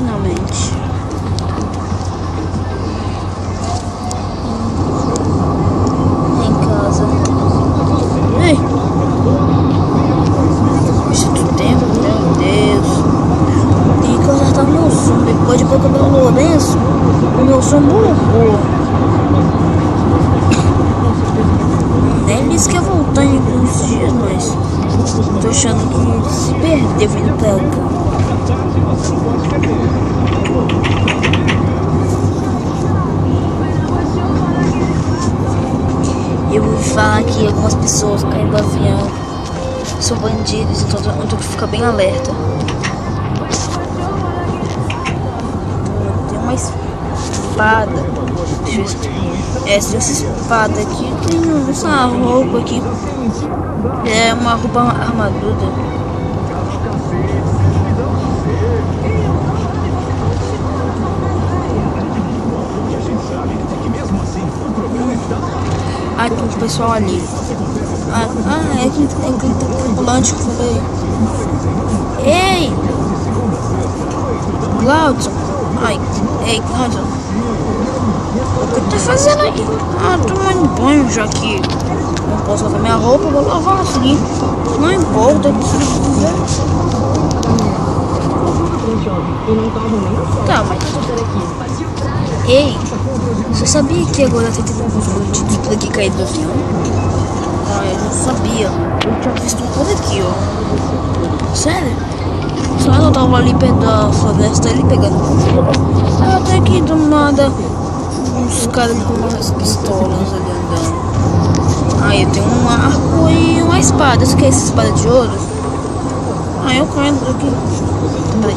finalmente. Em casa. Ei! Puxa, tu tempo, meu Deus. Tem que consertar o meu som. Depois de pouco do Lourenço, o meu som morreu. Nem disse que ia voltar em alguns dias, mas tô achando que ele se perdeu vindo pra cá. Eu ouvi falar que algumas pessoas caindo do avião são bandidos, então eu tenho que ficar bem alerta. Tem uma espada. Deixa eu ver. Essa espada aqui tem essa roupa aqui. É uma roupa armadura. Ah, tem um pessoal ali. É aquele tripulante que eu falei. Ei! Glaudson! Ei, Glaudson! O que tu tá fazendo aí? Tomando banho já que não posso lavar minha roupa, vou lavar assim. Não importa que se quiser. Tá, mas... Ei, você sabia que agora tem alguns bandidos por aqui caídos do avião? Eu não sabia. Eu tinha visto um por aqui, ó. Sério? Só eu tava ali perto da floresta, ali pegando. Até que do nada, uns caras com umas pistolas ali andando. Eu tenho um arco e uma espada. Você quer essa espada de ouro? Eu caio aqui. Peraí.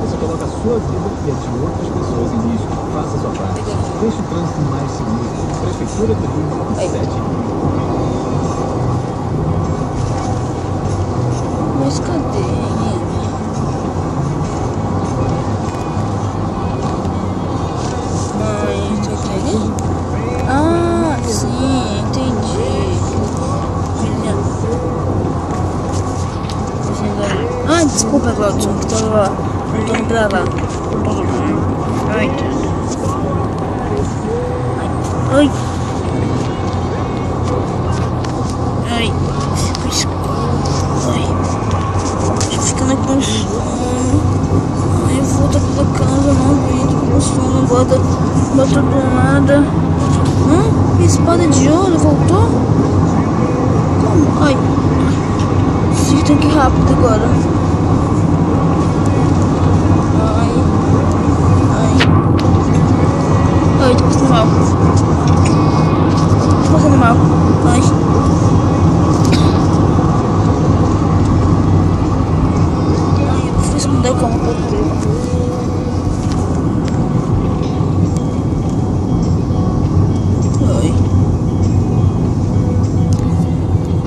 Você coloca a sua vida e a de outras pessoas em risco. Faça a sua parte. Deixe o trânsito mais seguro. Prefeitura do Rio 7. Mas cadê? Sim, entendi. Desculpa, Glaudson, que tava voltando pra lá. Ai. Tô ficando com sono. Eu volto pra casa, não aguento com sono. Bota do nada. Espada de ouro, voltou? Como? Tem que ir rápido agora. Tô passando mal.